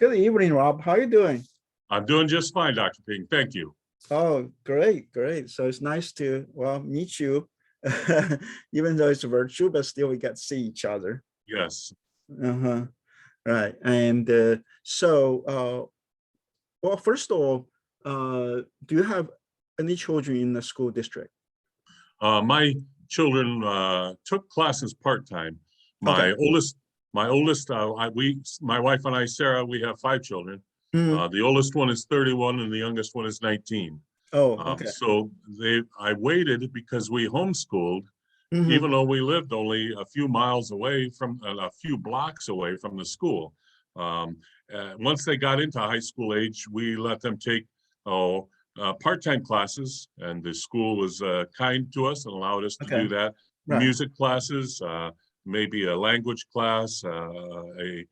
Good evening, Rob. How are you doing? I'm doing just fine, Dr. Ping. Thank you. Oh, great, great. So it's nice to, well, meet you. Even though it's virtual, but still we get to see each other. Yes. Uh-huh. Right. And well, first of all, do you have any children in the school district? My children took classes part-time. My Okay. oldest, my wife and I, Sarah, we have 5 children. Mhm. The oldest one is 31 and the youngest one is 19. Oh, okay. So I waited because we homeschooled, Mhm. even though we lived only a few miles away from, a few blocks away from the school. Once they got into high school age, we let them take part-time classes, and the school was kind to us and allowed us to Okay. do that. Right. Music classes, maybe a language class, a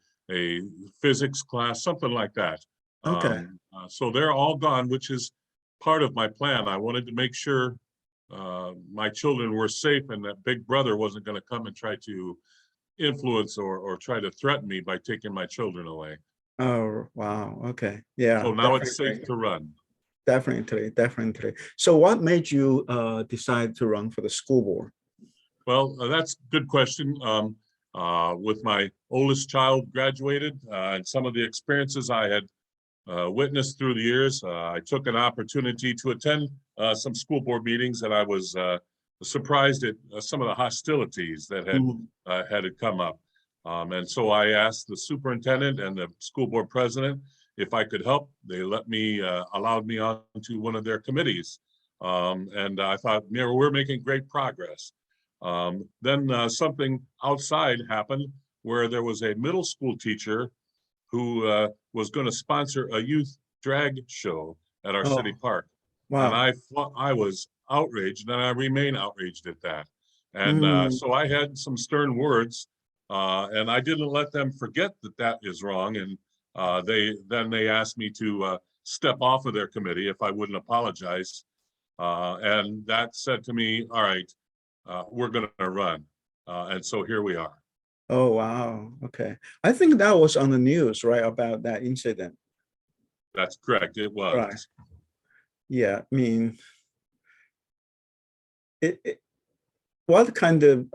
physics class, something like that. Okay. So they're all gone, which is part of my plan. I wanted to make sure my children were safe and that Big Brother wasn't going to come and try to influence or try to threaten me by taking my children away. Oh, wow. Okay. Yeah, So now it's safe definitely. to run. Definitely, definitely. So what made you decide to run for the school board? Well, that's a good question. With my oldest child graduated and some of the experiences I had witnessed through the years, I took an opportunity to attend some school board meetings, and I was surprised at some of the hostilities that Mhm. had come up. And so I asked the superintendent and the school board president if I could help. They allowed me onto one of their committees. And I thought, we're making great progress. Then something outside happened where there was a middle school teacher who was going to sponsor a youth drag show at our city Oh, park. And wow. I was outraged, and I remain outraged at that. And Mm, so I had some stern words, and I didn't let them forget that that is wrong. And they asked me to step off of their committee if I wouldn't apologize. And that said to me, all right, we're going to run. And so here we are. oh, wow. Okay. I think that was on the news, right, about that incident. That's correct. It Right. was. Yeah. I mean, what kind of,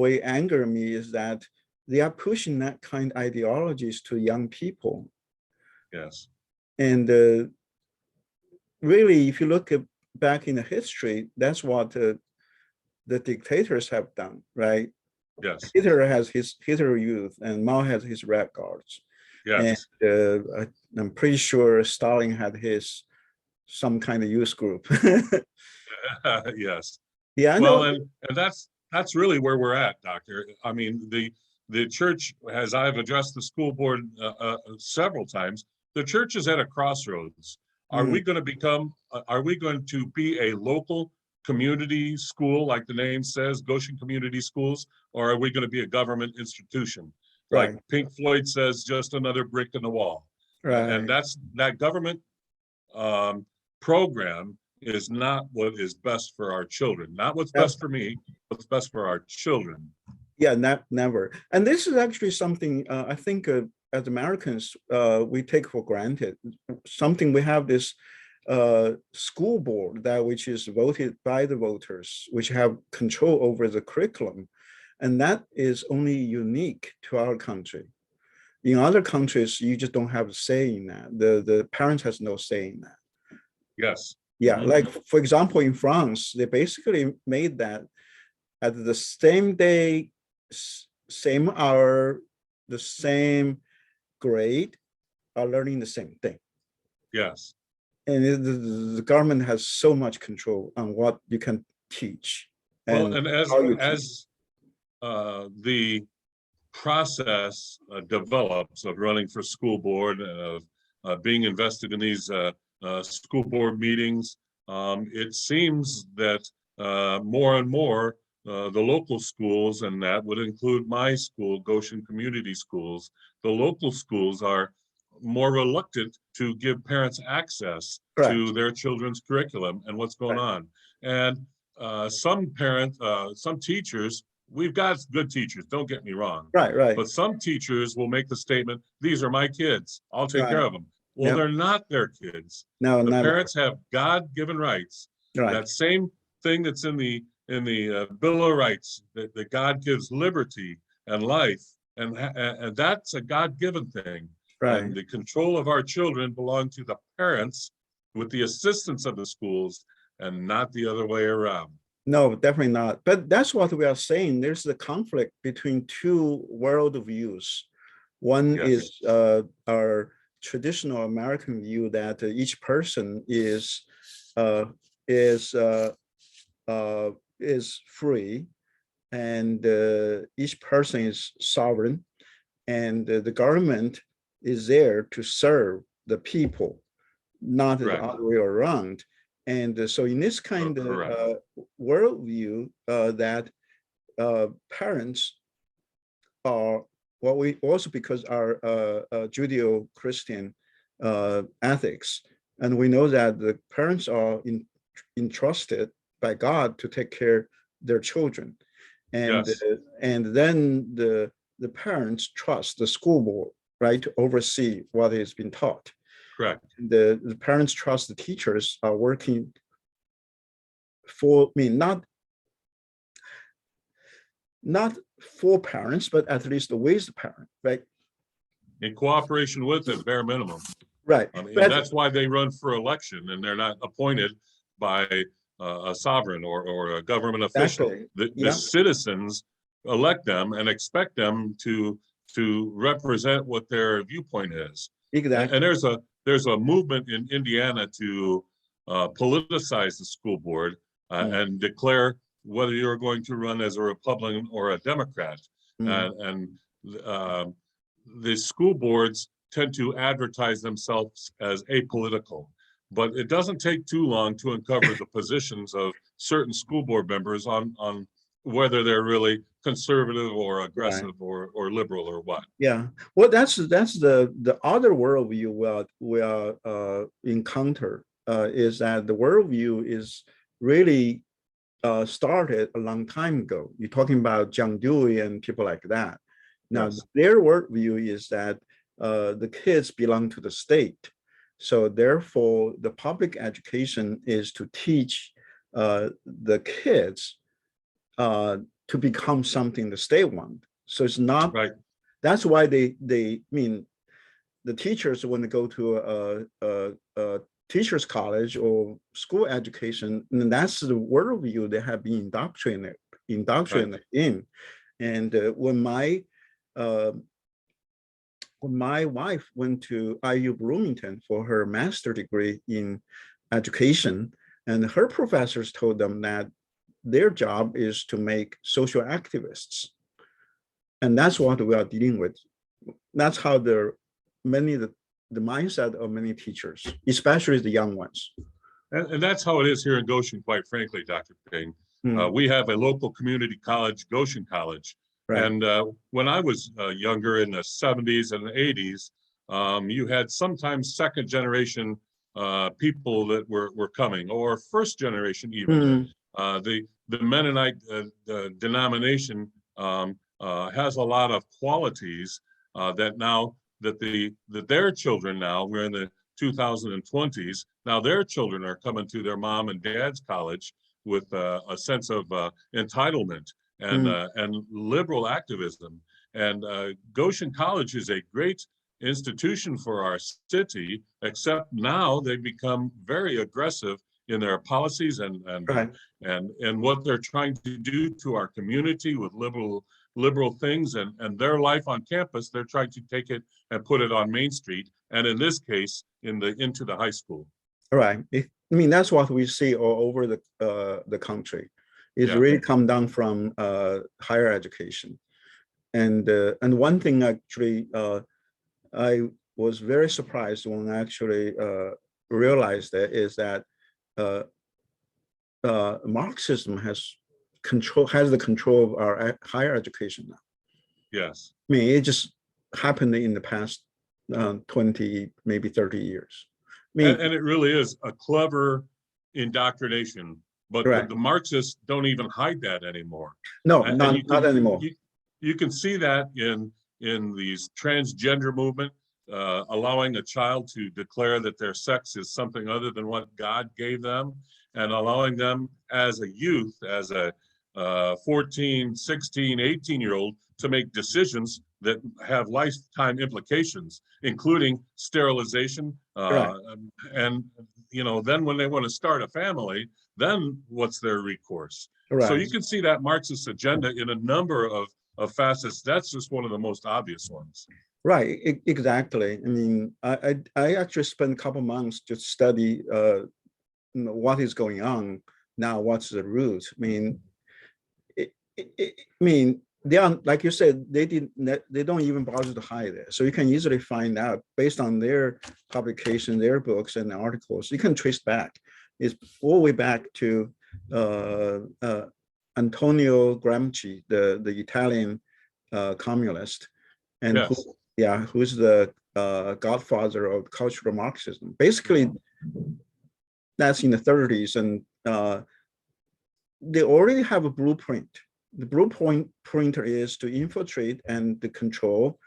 way anger me is that they are pushing that kind of ideologies to young people. Yes. And really, if you look back in the history, that's what the dictators have done, right? Yes. Hitler has his Hitler Youth and Mao has his Red Guards. And Yes. I'm pretty sure Stalin had his some kind of youth group. Yes. Yeah, I know. Well, and that's really where we're at, Doctor. I mean, the church, as I've addressed the school board several times, the church is at a crossroads. Are Mm, we going to are we going to be a local community school, like the name says, Goshen Community Schools, or are we going to be a government institution? Like right, Pink Floyd says, just another brick in the wall. And right. that government program is not what is best for our children. Not what's Def- best for me, what's best for our children. yeah, never. And this is actually something I think as Americans we take for granted. Something we have this school board that which is voted by the voters, which have control over the curriculum, and that is only unique to our country. In other countries, you just don't have a say in that. The parents has no say in that. Yes. Yeah, like for example, in France, they basically made that at the same day, same hour, the same grade, are learning the same thing. Yes. And the government has so much control on what you can teach Well, and and how you teach. as the process develops of running for school board and of being invested in these school board meetings, it seems that more and more the local schools, and that would include my school, Goshen Community Schools, the local schools are more reluctant to give parents access to Correct. their children's curriculum and what's going Right. on. And some teachers we've got good teachers, don't get me wrong. Right. But some teachers will make the statement, these are my kids, I'll take care Right. of them. Well, Yep. they're not their kids. No, The never. parents have God-given rights. Right. That same thing that's in the Bill of Rights, that God gives liberty and life, and that's a God-given thing. Right. And the control of our children belong to the parents with the assistance of the schools, and not the other way around. No, definitely not. But that's what we are saying. There's the conflict between two worldviews. One Yes. is our traditional American view that each person is free, and each person is sovereign, and the government is there to serve the people, not the Correct. other way around. And so in this kind of worldview, that parents are, well, we also, because our Judeo-Christian ethics, and we know that the parents are entrusted by God to take care their children. And Yes. And then the parents trust the school board, right, to oversee what is being taught. Correct. The parents trust the teachers are working for, I mean, not for parents, but at least with the parent, right? In cooperation with at bare minimum. Right. And that's why they run for election, and they're not appointed by a sovereign or a government official. Exactly. The citizens elect them and expect them to represent what their viewpoint is. Exactly. And there's a movement in Indiana to politicize the school board and declare whether you're going to run as a Republican or a Democrat. And the school boards tend to advertise themselves as apolitical, but it doesn't take too long to uncover the positions of certain school board members on whether they're really conservative or aggressive or liberal or what. Yeah, well, that's the other worldview we encounter is that the worldview is really started a long time ago. You're talking about John Dewey and people like that. Now, their worldview is that the kids belong to the state. So therefore, the public education is to teach the kids to become something the state wants. So it's not, that's why they mean the teachers, when they go to a teachers college or school education, and that's the worldview they have been indoctrinated in. And when my wife went to IU Bloomington for her master's degree in education, and her professors told them that their job is to make social activists. And that's what we are dealing with. That's how the mindset of many teachers, especially the young ones. And that's how it is here in Goshen, quite frankly, Dr. Ping. We have a local community college, Goshen College. And when I was younger in the 70s and the 80s, you had sometimes second generation people that were coming, or first generation even. The Mennonite denomination has a lot of qualities that now that their children now, we're in the 2020s, now their children are coming to their mom and dad's college with a sense of entitlement and liberal activism. And Goshen College is a great institution for our city, except now they've become very aggressive in their policies and what they're trying to do to our community with liberal things, and their life on campus, they're trying to take it and put it on Main Street, and in this case, into the high school. Right. I mean, that's what we see all over the country. It's really come down from higher education. And one thing actually, I was very surprised when I actually realized that is that Marxism has the control of our higher education now. Yes. I mean, it just happened in the past 20, maybe 30 years. I mean, and it really is a clever indoctrination but Right. the Marxists don't even hide that anymore. No, And not anymore. you can see that in these transgender movement, allowing a child to declare that their sex is something other than what God gave them, and allowing them as a youth, as a 14, 16, 18-year-old to make decisions that have lifetime implications, including sterilization. Right. And, then when they want to start a family, then what's their recourse? So Right. you can see that Marxist agenda in a number of facets. That's just one of the most obvious ones. Right, exactly. I mean, I actually spent a couple months to study what is going on now, what's the root. I mean, they are, like you said, they don't even bother to hide it. So you can easily find out based on their publication, their books and articles. You can trace back. It's all the way back to Antonio Gramsci, the Italian communist, and Yes. who's the godfather of cultural Marxism. Basically, that's in the 30s, and they already have a blueprint. The blueprint is to infiltrate and to control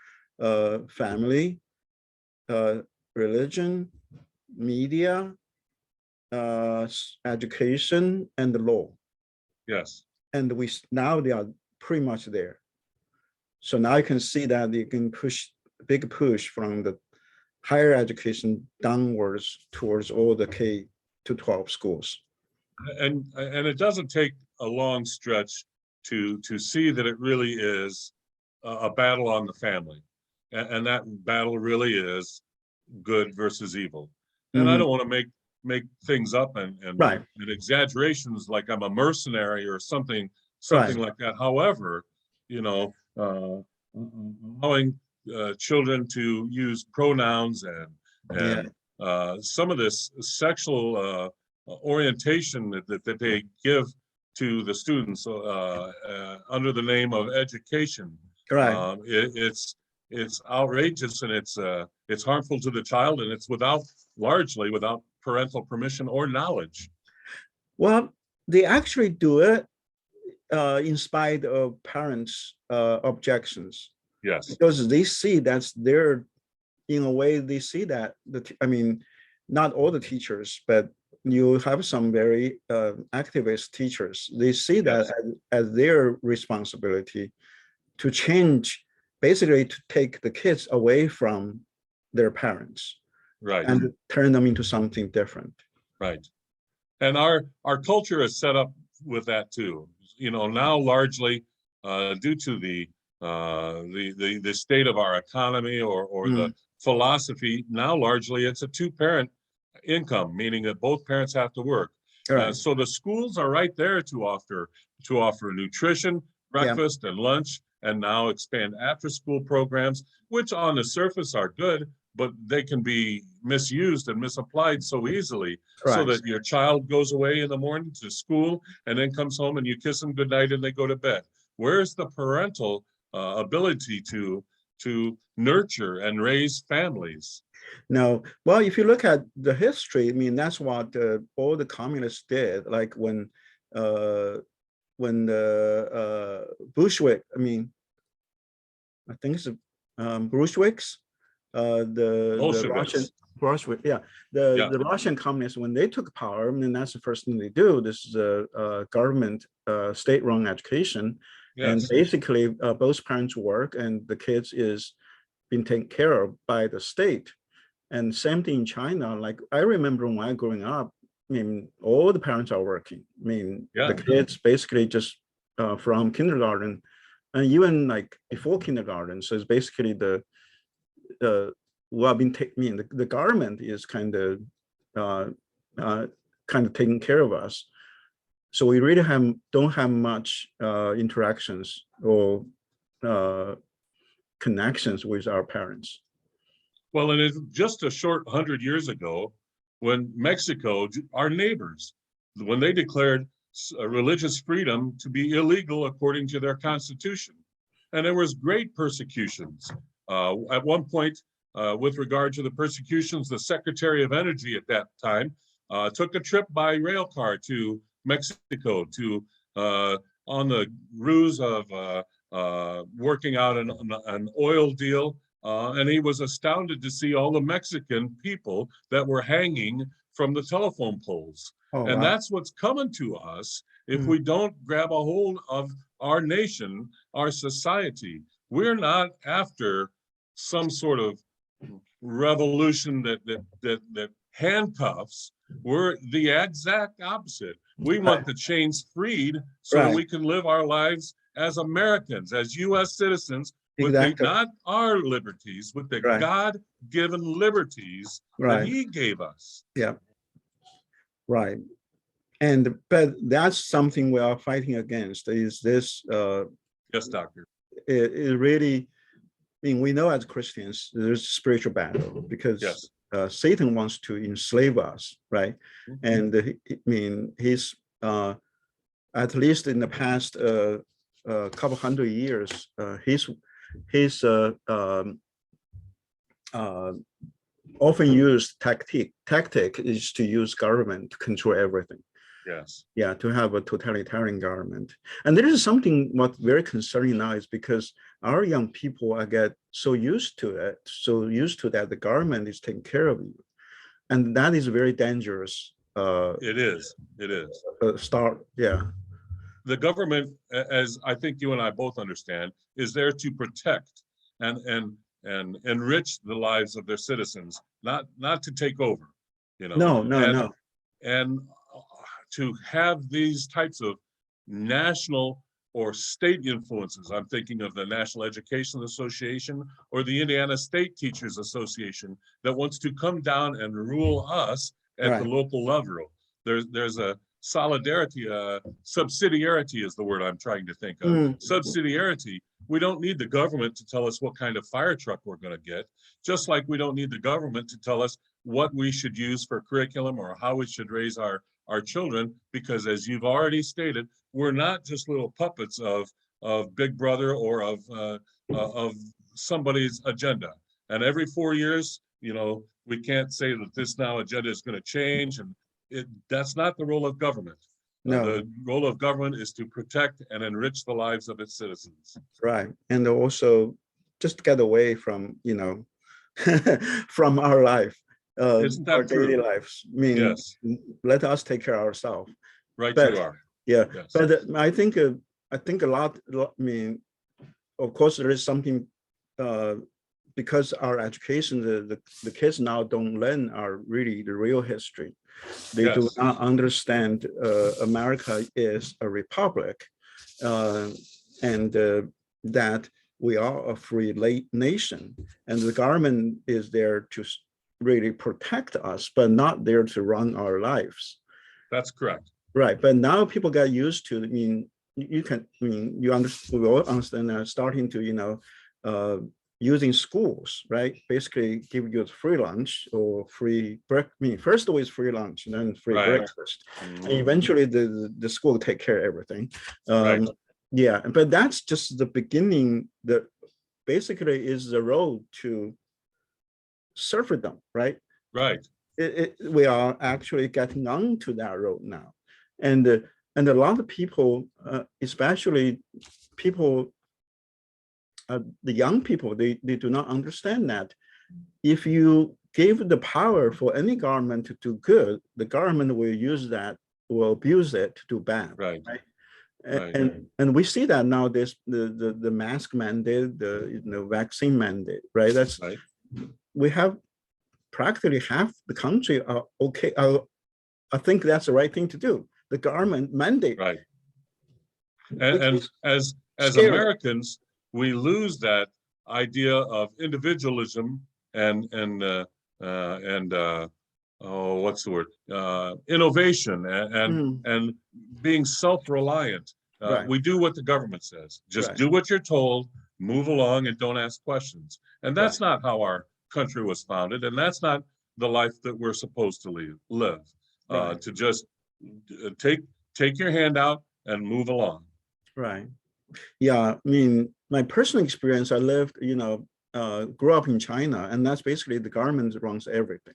family, religion, media, education, and the law. Yes. And now they are pretty much there. So now you can see that you can push big push from the higher education downwards towards all the K-12 schools. And it doesn't take a long stretch to see that it really is a battle on the family, and that battle really is good versus evil. And I don't want to make things up and Right. and exaggerations like I'm a mercenary or something Right. like that. However, allowing children to use pronouns and some of this sexual orientation that they give to the students under the name of education. Right. It's outrageous, and it's harmful to the child, and it's largely without parental permission or knowledge. Well, they actually do it in spite of parents' objections. Yes. Because they see that's their, in a way, they see that, not all the teachers, but you have some very activist teachers. They see that as their responsibility to change, basically to take the kids away from their parents. Right. And turn them into something different. Right. And our culture is set up with that too. Now largely due to the state of our economy or the philosophy, now largely it's a two-parent income, meaning that both parents have to work. Right. So the schools are right there to offer nutrition, breakfast, and lunch, and now expand after-school programs, which on the surface are good, but they can be misused and misapplied so easily. Right. So that your child goes away in the morning to school and then comes home and you kiss them goodnight and they go to bed. Where's the parental ability to nurture and raise families? No, well, if you look at the history, that's what all the communists did. Like when the Bushwick, I think it's Brunswick's, the Russian, the Russian communists, when they took power, that's the first thing they do. This is a government state-run education. Yes. And basically both parents work and the kids is being taken care of by the state. And same thing in China. Like I remember when I was growing up, all the parents are working. The kids basically just from kindergarten and even like before kindergarten. So it's basically the government is kind of taking care of us. So we really don't have much interactions or connections with our parents. Well, and it's just a short 100 years ago when Mexico, our neighbors, when they declared religious freedom to be illegal according to their constitution. And there was great persecutions. At one point, with regard to the persecutions, the Secretary of Energy at that time took a trip by rail car to Mexico to on the ruse of working out an oil deal. And he was astounded to see all the Mexican people that were hanging from the telephone poles. Oh, And wow. that's what's coming to us if Mm. we don't grab a hold of our nation, our society. We're not after some sort of revolution that handcuffs. We're the exact opposite. We want the chains freed so that Right. we can live our lives as Americans, as US citizens, with Exactly. not our liberties, with the Right. God-given liberties that Right. he gave us. Yeah. Right. But that's something we are fighting against, is this Yes, doctor. it really, I mean, we know as Christians there's a spiritual battle because Yes. Satan wants to enslave us, right? And I mean, he's at least in the past couple hundred years, his often used tactic is to use government to control everything. Yes. Yeah, to have a totalitarian government. And there is something what's very concerning now is because our young people are get so used to it, so used to that the government is taking care of you. And that is very dangerous. It is. It is. Start, yeah. The government, as I think you and I both understand, is there to protect and enrich the lives of their citizens, not to take over, you know. No. And to have these types of national or state influences. I'm thinking of the National Education Association or the Indiana State Teachers Association that wants to come down and rule us at the local level. There's a solidarity, subsidiarity is the word I'm trying to think of. Subsidiarity. We don't need the government to tell us what kind of fire truck we're going to get, just like we don't need the government to tell us what we should use for curriculum or how we should raise our children, because as you've already stated, we're not just little puppets of Big Brother or of somebody's agenda. And every 4 years, you know, we can't say that this now agenda is going to change, and that's not the role of government. No. The role of government is to protect and enrich the lives of its citizens. Right. And also just get away from, you know, from our life, our daily lives. I mean, yes. Let us take care of ourselves. Right, but, you are. Yeah, yes. But I think a lot, I mean, of course, there is something, because our education, the kids now don't learn the real history. They do not understand America is a republic, and that we are a free nation, and the government is there to really protect us, but not there to run our lives. That's correct. Right, but now people get used to. I mean, you understand. We all understand that starting to, you know, using schools, right? Basically, give you free lunch or free breakfast. I mean, first always free lunch, and then free breakfast, and eventually the school will take care of everything. Yeah, but that's just the beginning. That basically is the road to serfdom, right? Right. We are actually getting onto that road now, and a lot of people, especially people, the young people, they do not understand that if you give the power for any government to do good, the government will abuse it to do bad. Right. And we see that now. The mask mandate, the vaccine mandate, right? That's right. We have practically half the country are okay. I think that's the right thing to do. The government mandate. Right. And as Americans, we lose that idea of individualism and what's the word? Innovation and being self-reliant. We do what the government says. Just do what you're told, move along, and don't ask questions. And that's not how our country was founded, and that's not the life that we're supposed to live. To just take your hand out and move along. Right. Yeah, I mean, my personal experience, I lived, grew up in China, and that's basically the government runs everything.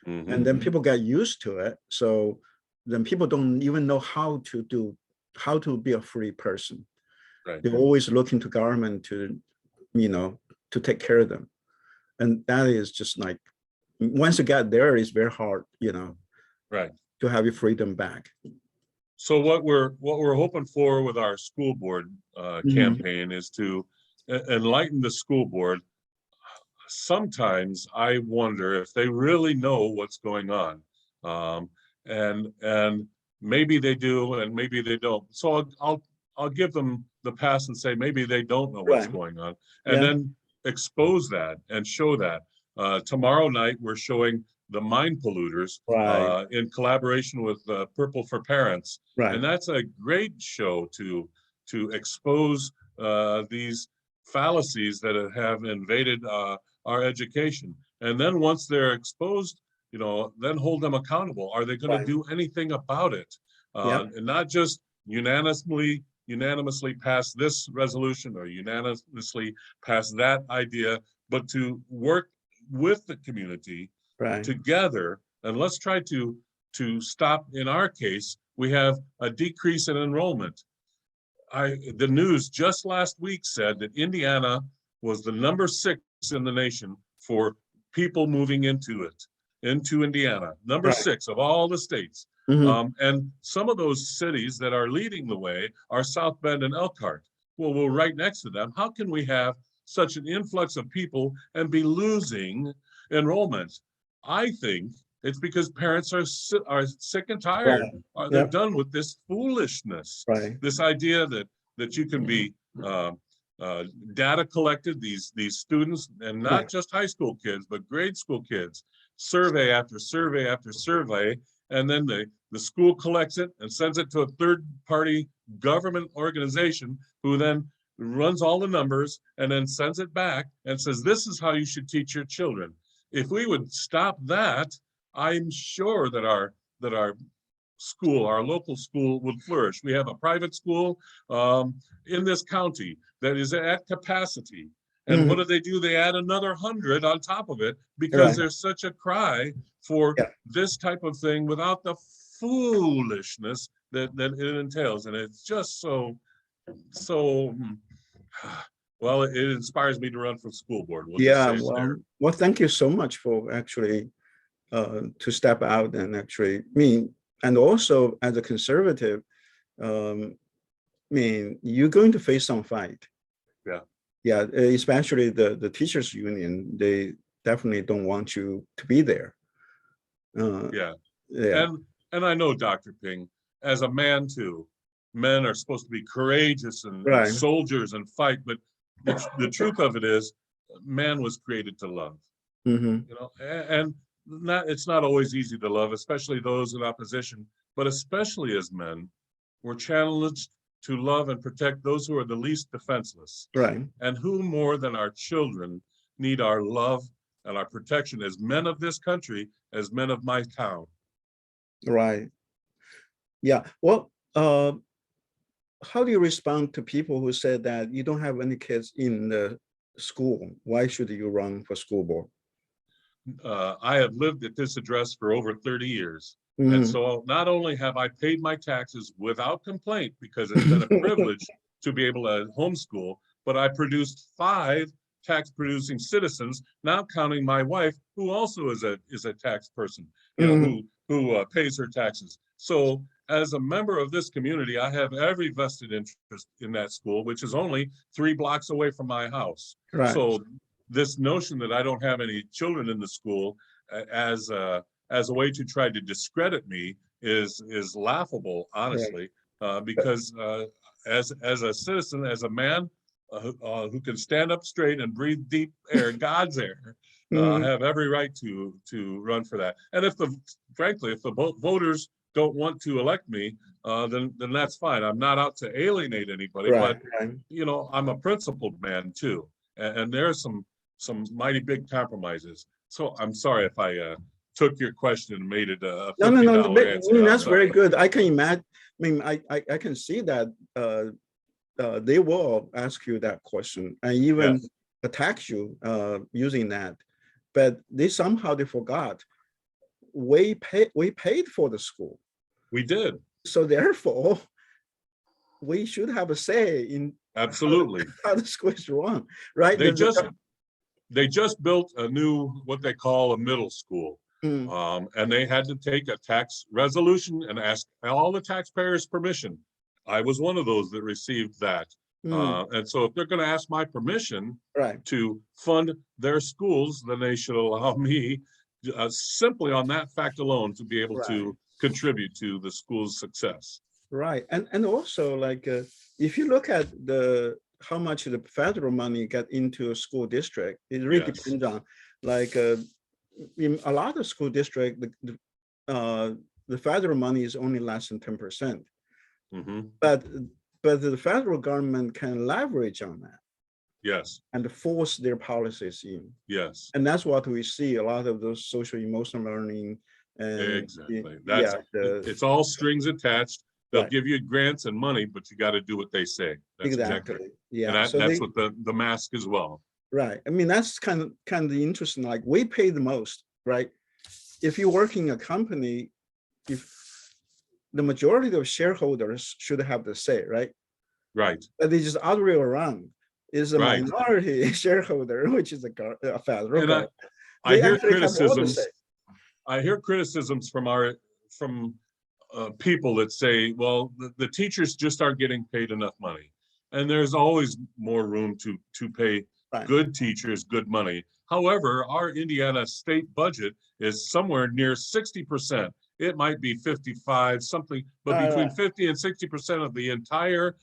And then people get used to it. So then people don't even know how to be a free person. Right. They're always looking to government to, to take care of them. And that is just like, once you get there, it's very hard, Right. to have your freedom back. So what we're hoping for with our school board campaign is to enlighten the school board. Sometimes I wonder if they really know what's going on, and maybe they do, and maybe they don't. So I'll give them the pass and say maybe they don't know what's Right. going on, and then expose that and show that. Tomorrow night we're showing the mind polluters Right. in collaboration with Purple for Parents, Right. and that's a great show to expose these fallacies that have invaded our education. And then once they're exposed, then hold them accountable. Are they going Right. to do anything about it? Yep. And not just unanimously pass this resolution or unanimously pass that idea, but to work with the community Right. together. And let's try to stop. In our case, we have a decrease in enrollment. The news just last week said that Indiana was the number 6 in the nation for people moving into Indiana, number Right. 6 of all the states. Mhm. And some of those cities that are leading the way are South Bend and Elkhart. Well, we're right next to them. How can we have such an influx of people and be losing enrollment? I think it's because parents are sick and tired. Right. They're Yep. done with this foolishness. Right. This idea that you can be data collected, these students, and not Right. just high school kids, but grade school kids, survey after survey after survey, and then the school collects it and sends it to a third-party government organization who then runs all the numbers and then sends it back and says, this is how you should teach your children. If we would stop that, I'm sure that our school, our local school, would flourish. We have a private school in this county that is at capacity. And what do? They add another 100 on top of it because Right. there's such a cry for Yeah. this type of thing without the foolishness that it entails. And it's just so, well, it inspires me to run for school board. We'll just Yeah. say it there. Well, thank you so much for actually to step out and actually, and also as a conservative, you're going to face some fight. Yeah. Yeah, especially the teachers union, they definitely don't want you to be there. Yeah. Yeah. And I know, Dr. Ping, as a man too, men are supposed to be courageous and Right. soldiers and fight, but the truth of it is, man was created to love. Mhm. And it's not always easy to love, especially those in opposition, but especially as men, we're challenged to love and protect those who are the least defenseless. Right. And who more than our children need our love and our protection as men of this country, as men of my town. Right. Yeah. Well, how do you respond to people who said that you don't have any kids in the school? Why should you run for school board? I have lived at this address for over 30 years. Mhm. And so not only have I paid my taxes without complaint, because it's been a privilege to be able to homeschool, but I produced 5 tax producing citizens, not counting my wife, who also is a tax person, who pays her taxes. So as a member of this community, I have every vested interest in that school, which is only 3 blocks away from my house. Right. So this notion that I don't have any children in the school as a way to try to discredit me is laughable, honestly, because as a citizen, as a man who can stand up straight and breathe deep air, God's air, I have every right to run for that. And frankly, if the voters don't want to elect me, then that's fine. I'm not out to alienate anybody, Right. but I'm a principled man too, and there's some mighty big compromises. So I'm sorry if I took your question and made it a $50 answer. That's very good. I can imagine. I can see that they will ask you that question and even attack you using that, but they forgot we paid for the school. We did. So therefore, we should have a say in Absolutely. how the school is run, right? They just built a new, what they call a middle school. And they had to take a tax resolution and ask all the taxpayers' permission. I was one of those that received that. And so if they're going to ask my permission right. to fund their schools, then they should allow me simply on that fact alone to be able Right. to contribute to the school's success. Right. And also, like, if you look at how much the federal money get into a school district, it really Yes. depends on, like, in a lot of school district, the federal money is only less than 10%. But the federal government can leverage on that. Yes. And force their policies in. Yes. And that's what we see a lot of those social emotional learning. And exactly. That's it's all strings attached. They'll right. give you grants and money, but you got to do what they say. That's exactly. Yeah. And that's what the mask as well. Right. I mean, that's kind of the interesting. Like, we pay the most, right? If you work in a company, if the majority of shareholders should have the say, right? Right. But they just other way around. Is a right. minority shareholder, which is a federal government. I hear criticisms. I hear criticisms from people that say, well, the teachers just aren't getting paid enough money, and there's always more room to pay right. good teachers good money. However, our Indiana state budget is somewhere near 60%. It might be 55 something, but between 50 and 60% of the entire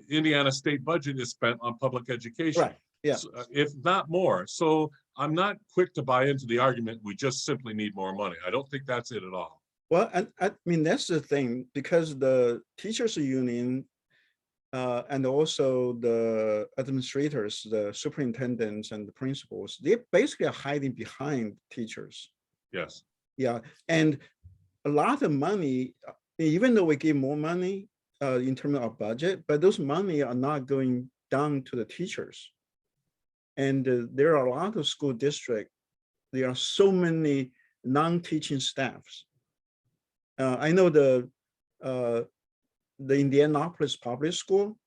Indiana state budget is spent on public education. Right. Yeah. So, if not more. So I'm not quick to buy into the argument we just simply need more money. I don't think that's it at all. Well, I mean, that's the thing, because the teachers union and also the administrators, the superintendents and the principals, they basically are hiding behind teachers. Yes. Yeah. And a lot of money, even though we give more money in terms of budget, but those money are not going down to the teachers. And there are a lot of school districts. There are so many non-teaching staffs. I know the Indianapolis Public School,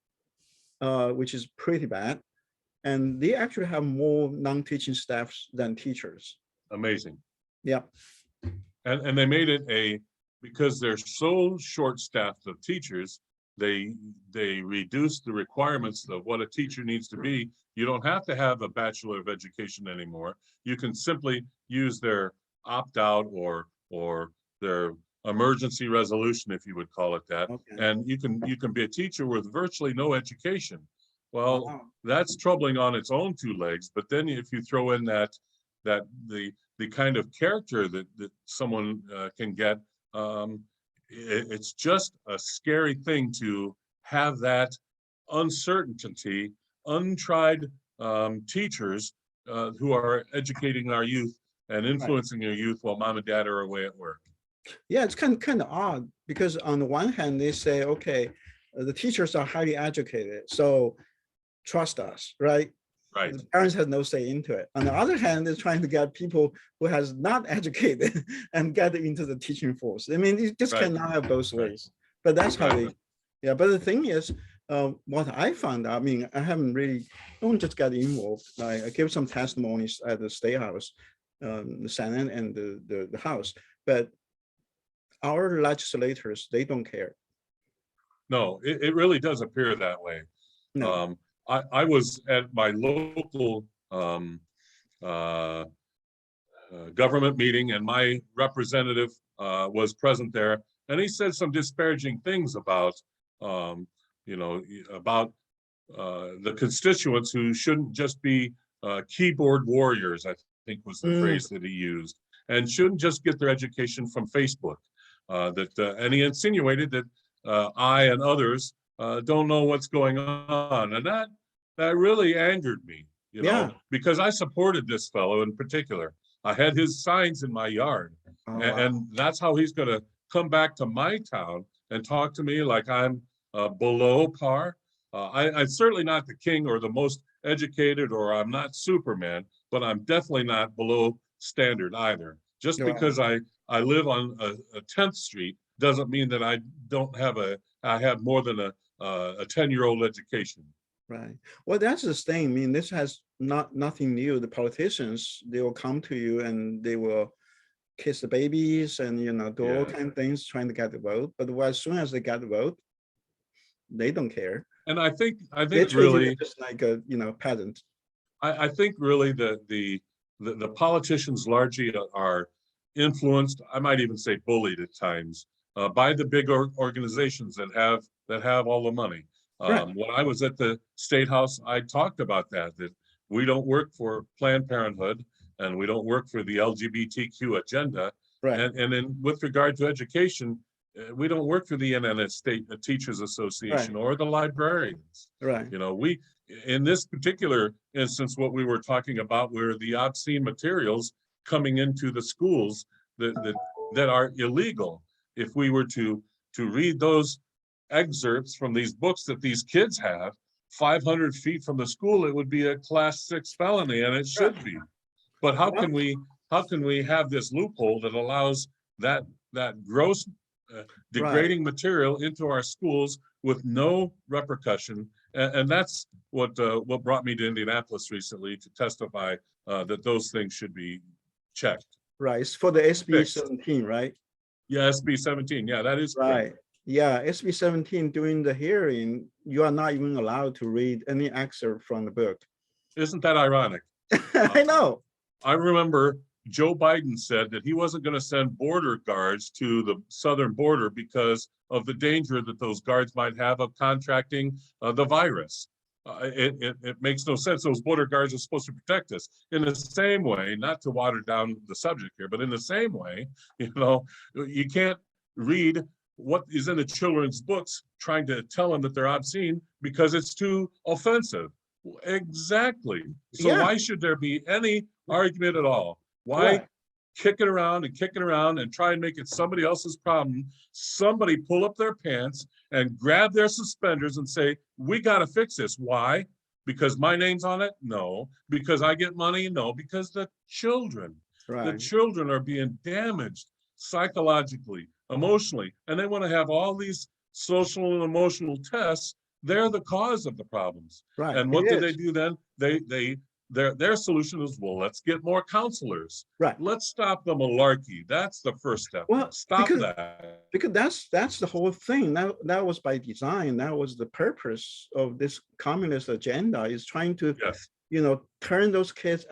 which is pretty bad, and they actually have more non-teaching staffs than teachers. Amazing. Yeah. And they made it because they're so short-staffed of teachers, they reduced the requirements of what a teacher needs to be. You don't have to have a Bachelor of Education anymore. You can simply use their opt-out or their emergency resolution, if you would call it that. Okay. And you can be a teacher with virtually no education. Well, wow. That's troubling on its own two legs. But then if you throw in that the kind of character that someone can get, it's just a scary thing to have that uncertainty, untried teachers who are educating our youth and influencing our youth while mom and dad are away at work. Yeah, it's kind of odd, because on the one hand, they say, okay, the teachers are highly educated, so trust us, right? Right. The parents have no say into it. On the other hand, they're trying to get people who has not educated and get into the teaching force. I mean, you just right. cannot have both ways. But that's how they, yeah. But the thing is, what I found out, I mean, I haven't really, don't just get involved. I give some testimonies at the State House, the Senate and the House, but our legislators, they don't care. No, it really does appear that way. No. I was at my local government meeting, and my representative was present there, and he said some disparaging things about, about the constituents who shouldn't just be keyboard warriors, I think was the phrase that he used, and shouldn't just get their education from Facebook. And he insinuated that I and others don't know what's going on, and that really angered me, you know, because I supported this fellow in particular. I had his signs in my yard, and that's how he's going to come back to my town and talk to me like I'm below par. I'm certainly not the king or the most educated, or I'm not Superman, but I'm definitely not below standard either. Just because I live on a 10th Street doesn't mean that I have more than a 10-year-old education. Right. Well, that's the thing. I mean, this has nothing new. The politicians, they will come to you and they will kiss the babies and, do all Yeah. kind of things trying to get the vote. But as soon as they get the vote, they don't care. And I think They treat you really, just like a, peasant. I think really that the politicians largely are influenced, I might even say bullied at times, by the big organizations that have all the money. Right. When I was at the State House, I talked about that we don't work for Planned Parenthood and we don't work for the LGBTQ agenda. Right. And then with regard to education, we don't work for the NNS State Teachers Association Right. or the librarians. Right. We, in this particular instance, what we were talking about were the obscene materials coming into the schools that are illegal. If we were to read those excerpts from these books that these kids have 500 feet from the school, it would be a class 6 felony, and it should be. But how can we have this loophole that allows that gross degrading material into our schools with no repercussion? And that's what brought me to Indianapolis recently to testify that those things should be checked. Right. It's for the SB Fixed. 17, right? Yeah, SB 17. Yeah, that is right. correct. Yeah, SB 17, during the hearing, you are not even allowed to read any excerpt from the book. Isn't that ironic? I know. I remember Joe Biden said that he wasn't going to send border guards to the southern border because of the danger that those guards might have of contracting the virus. It makes no sense. Those border guards are supposed to protect us. In the same way, not to water down the subject here, but in the same way, you can't read what is in the children's books trying to tell them that they're obscene because it's too offensive. Exactly. So why should there be any argument at all? Why kick it around and try and make it somebody else's problem? Somebody pull up their pants and grab their suspenders and say, we got to fix this. Why? Because my name's on it? No. Because I get money? No. Because the children are being damaged psychologically, emotionally, and they want to have all these social and emotional tests. They're the cause of the problems. Right. And what do they do then? Their solution is, well, let's get more counselors. Right. Let's stop the malarkey. That's the first step. Well, stop that. Because that's the whole thing. That was by design. That was the purpose of this communist agenda, is trying to, turn those kids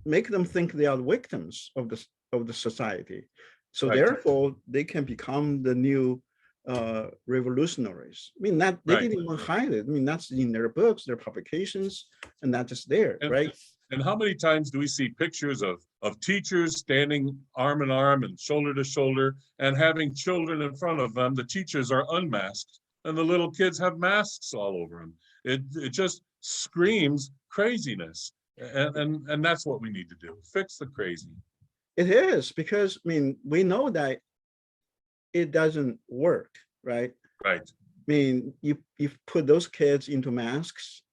make them think they are victims of the society. So therefore, they can become the new revolutionaries. I mean, that they didn't even hide it. I mean, that's in their books, their publications, and that's just there, right? And how many times do we see pictures of teachers standing arm in arm and shoulder to shoulder and having children in front of them? The teachers are unmasked and the little kids have masks all over them. It just screams craziness. And that's what we need to do. Fix the crazy. It is, because we know that it doesn't work, right? Right. I mean, you put those kids into masks.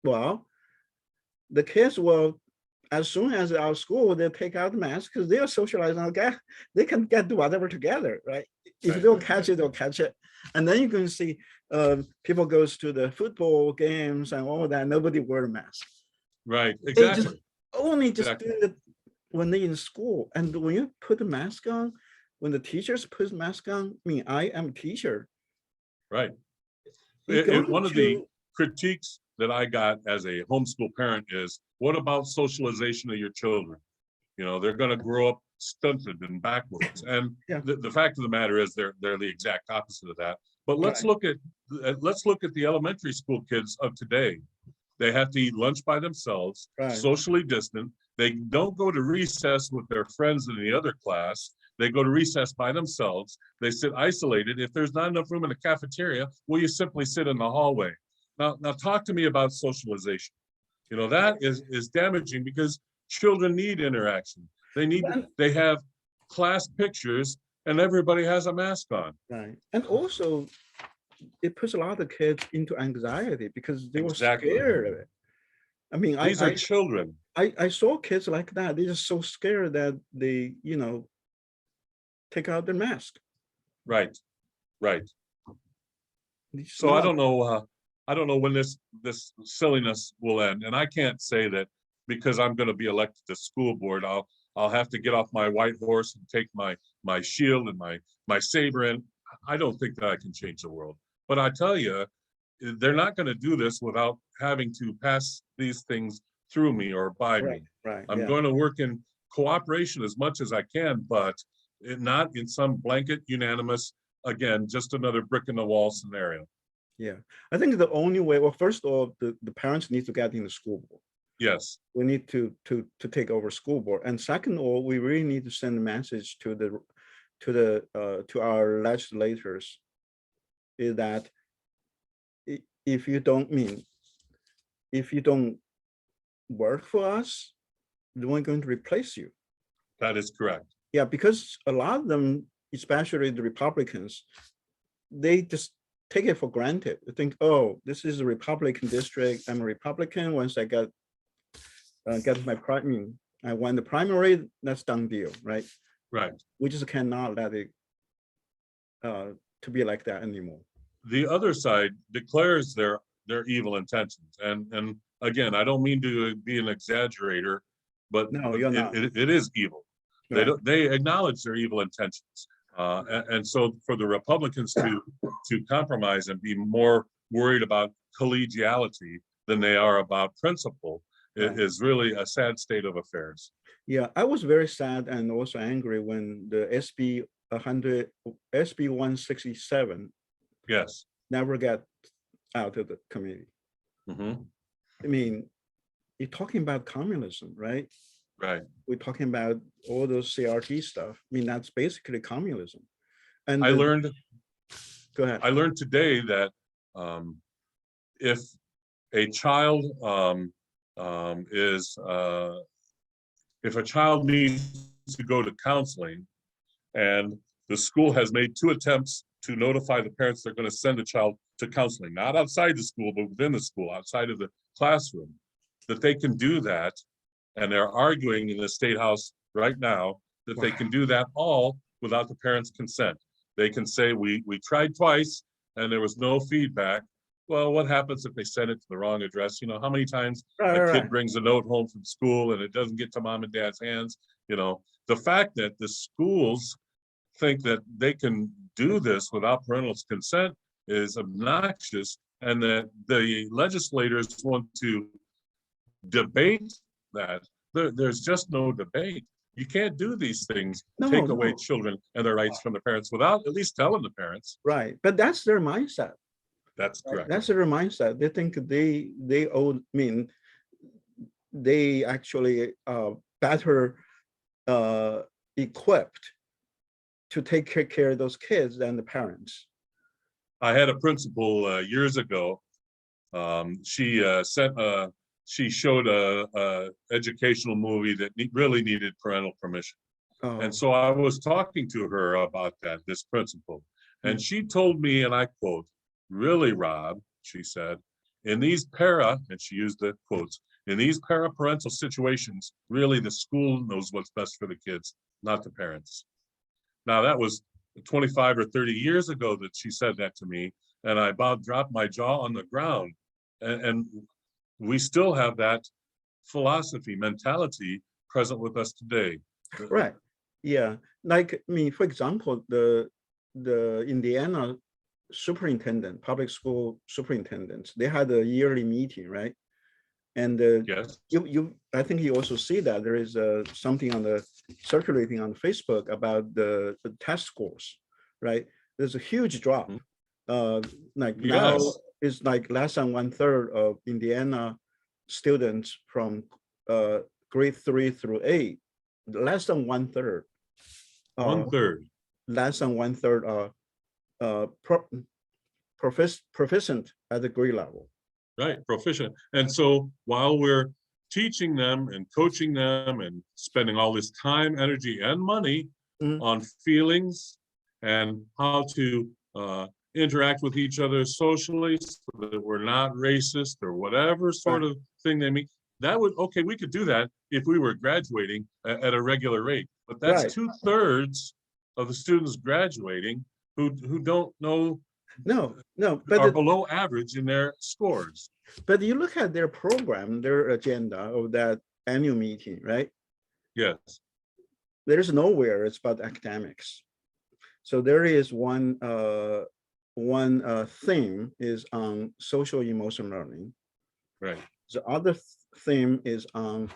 Well, the kids will, as soon as they're out of school, they'll take out the mask because they are socializing. They can get do whatever together, right? If you don't catch it, they'll catch it. And then you can see people goes to the football games and all that. Nobody wear a mask. Right. Exactly. They just do it when they're in school. And when you put the mask on, when the teachers put the mask on, I am a teacher. Right. One of the critiques that I got as a homeschool parent is, what about socialization of your children? They're going to grow up stunted and backwards. And the fact of the matter is they're the exact opposite of that. But let's look at the elementary school kids of today. They have to eat lunch by themselves, socially distant. They don't go to recess with their friends in the other class. They go to recess by themselves. They sit isolated. If there's not enough room in the cafeteria, well, you simply sit in the hallway. Now talk to me about socialization. That is damaging because children need interaction. They have class pictures and everybody has a mask on. Right. And also, it puts a lot of kids into anxiety because they were scared of it. These are children. I saw kids like that. They're just so scared that they, take out their mask. Right, right. It's So I not- don't know. I don't know when this silliness will end, and I can't say that because I'm going to be elected to school board. I'll have to get off my white horse and take my shield and my saber in. I don't think that I can change the world. But I tell you, they're not going to do this without having to pass these things through me or by me. Right. I'm Yeah. going to work in cooperation as much as I can, but not in some blanket unanimous, again, just another brick in the wall scenario. Yeah. I think the only way, well, first of all, the parents need to get in the school board. Yes, We need to take over school board. And second of all, we really need to send a message to our legislators is that if you don't work for us, we're going to replace you. that is correct. Yeah, because a lot of them, especially the Republicans, they just take it for granted. They think, oh, this is a Republican district. I'm a Republican. Once I get my primary, I won the primary, that's done deal, right? Right. We just cannot let it to be like that anymore. The other side declares their evil intentions. And again, I don't mean to be an exaggerator, but No, you're not. it is evil. Right. They acknowledge their evil intentions. And so for the Republicans to compromise and be more worried about collegiality than they are about principle is really a sad state of affairs. Yeah, I was very sad and also angry when the SB 167 Yes. never got out of the committee. Mm-hmm. I mean, you're talking about communism, right? Right. We're talking about all those CRT stuff. I mean, that's basically communism. And I learned go ahead. I learned today that if a child if a child needs to go to counseling and the school has made 2 attempts to notify the parents they're going to send a child to counseling, not outside the school, but within the school, outside of the classroom, that they can do that. And they're arguing in the State House right now that they can do that all without the parents' consent. They can say, we tried twice and there was no feedback. Well, what happens if they send it to the wrong address? You know, how many times a kid brings a note home from school and it doesn't get to mom and dad's hands? You know, the fact that the schools think that they can do this without parental consent is obnoxious, and that the legislators want to debate that. There's just no debate. You can't do these things, take away children and their rights from the parents without at least telling the parents. Right, but that's their mindset. That's correct. That's their mindset. They think they owe. I mean, they actually better equipped to take care of those kids than the parents. I had a principal years ago. She showed a educational movie that really needed parental permission. Oh. And so I was talking to her about that, this principal. And she told me, and I quote, "Really, Rob," she said, "in these and she used the quotes, in these parental situations, really the school knows what's best for the kids, not the parents." Now that was 25 or 30 years ago that she said that to me, and I about dropped my jaw on the ground. And we still have that philosophy, mentality present with us today. Right. Yeah. Like, I mean, for example, the Indiana superintendent, public school superintendents, they had a yearly meeting, right? And yes, I think you also see that there is something on the circulating on Facebook about the test scores, right? There's a huge drop. Like now it's like less than 1/3 of Indiana students from grade 3 through 8, less than 1/3. 1/3. Less than 1/3 are proficient at the grade level. Right, proficient. And so while we're teaching them and coaching them and spending all this time, energy, and money on feelings and how to interact with each other socially so that we're not racist or whatever sort of thing they mean, that would, okay, we could do that if we were graduating at a regular rate. But that's 2/3 of the students graduating who don't know, No, are below average in their scores. but you look at their program, their agenda of that annual meeting, right? Yes, There's nowhere it's about academics. So there is one theme is on social emotional learning. right, The other theme is on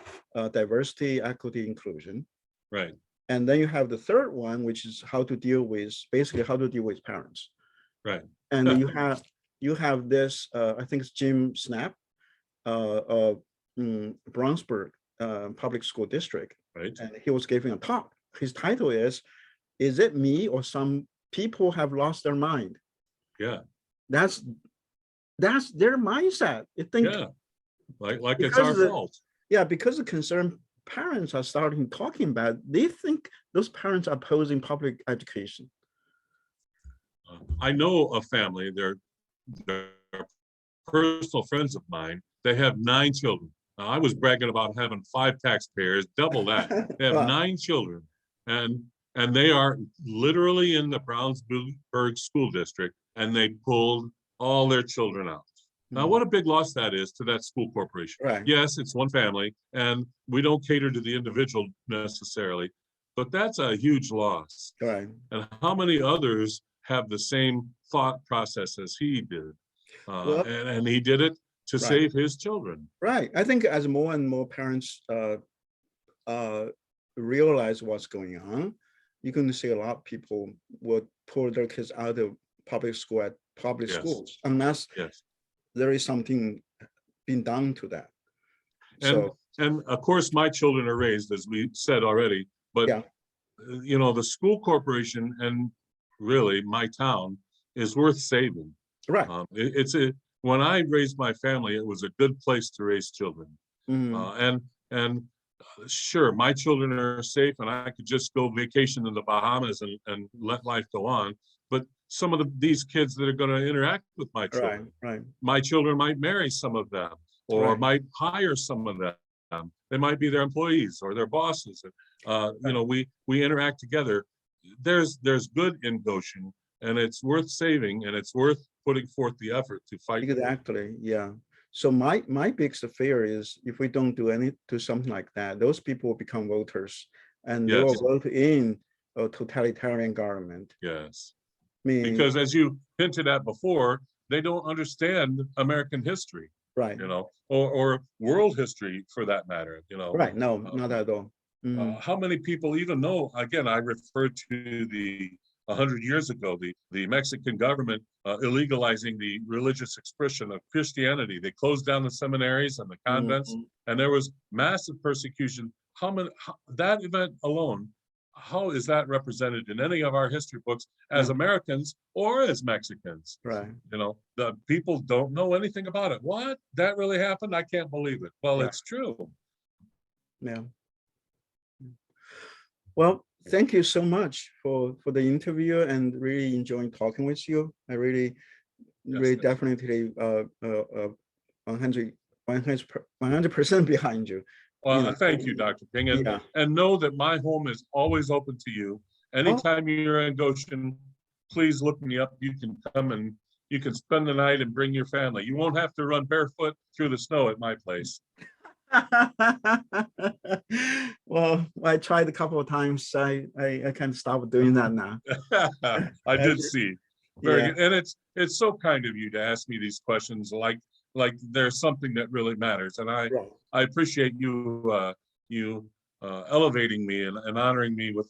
diversity, equity, inclusion. right, And then you have the third one, which is how to deal with, basically how to deal with parents. right. And then you have this, I think it's Jim Snap, Brownsburg Public School District. Right. And he was giving a talk. His title is it me or some people have lost their mind? Yeah, That's their mindset. I think yeah, like it's our fault. Yeah, because the concerned parents are starting talking about, they think those parents are opposing public education. I know a family, they're personal friends of mine. They have 9 children. Now, I was bragging about having 5 taxpayers, double that. They have Wow. 9 children, and they are literally in the Brownsburg school district, and they pulled all their children out. Now, what a big loss that is to that school corporation. Right. Yes, it's one family, and we don't cater to the individual necessarily, but that's a huge loss. Right. And how many others have the same thought process as he did? Well, and he did it to right. save his children. Right. I think as more and more parents realize what's going on, you're going to see a lot of people will pull their kids out of public school at public Yes. schools, unless Yes. there is something being done to that. And of course, my children are raised, as we said already, but Yeah. You know, the school corporation and really my town is worth saving. Right. When I raised my family, it was a good place to raise children. Mhm. And sure, my children are safe and I could just go vacation in the Bahamas and let life go on. But some of these kids that are going to interact with my children, Right. my children might marry some of them or Right. might hire some of them. They might be their employees or their bosses. You know, we interact together. There's good in Goshen, and it's worth saving, and it's worth putting forth the effort to fight. Exactly. Yeah. So my biggest fear is if we don't do something like that, those people will become voters, and they will Yes. vote in a totalitarian government. Yes. I mean, Because as you hinted at before, they don't understand American history, right. you know, or world history for that matter, you know. Right. No, not at all. How many people even know, again, I referred to the 100 years ago, the Mexican government illegalizing the religious expression of Christianity. They closed down the seminaries and the convents, and there was massive persecution. That event alone, how is that represented in any of our history books as Americans or as Mexicans? Right. You know, the people don't know anything about it. What? That really happened? I can't believe it. Well, Right. It's true. Yeah. Well, thank you so much for the interview, and really enjoying talking with you. I really definitely 100% behind you. Well, thank you, Dr. King, and know that my home is always open to you. Anytime you're in Goshen, please look me up. You can come and you can spend the night and bring your family. You won't have to run barefoot through the snow at my place. Well, I tried a couple of times. I can't stop doing that now. I did see. Very good. And it's so kind of you to ask me these questions like there's something that really matters. And I appreciate you elevating me and honoring me with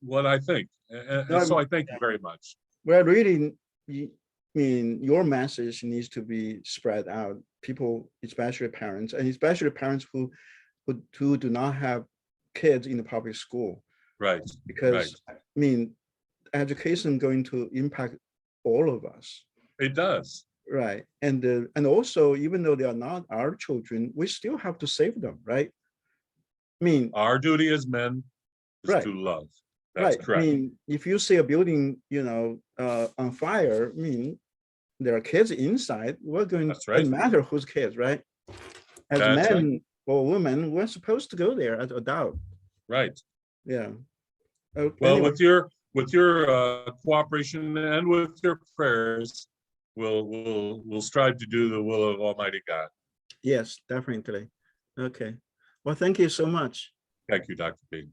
what I think. And so I thank you very much. Well, really, I mean, your message needs to be spread out. People, especially parents, and especially parents who do not have kids in the public school. Right. Because I mean, education is going to impact all of us. It does. Right. And also, even though they are not our children, we still have to save them, right? I mean, our duty as men is to love. That's correct. I mean, if you see a building, on fire, I mean, there are kids inside. We're going to, doesn't matter whose kids, right? As men or women, we're supposed to go there as adult. Right. Yeah. Well, anyway. with your cooperation and with your prayers, we'll strive to do the will of Almighty God. Yes, definitely. Okay. Well, thank you so much. Thank you, Dr. B.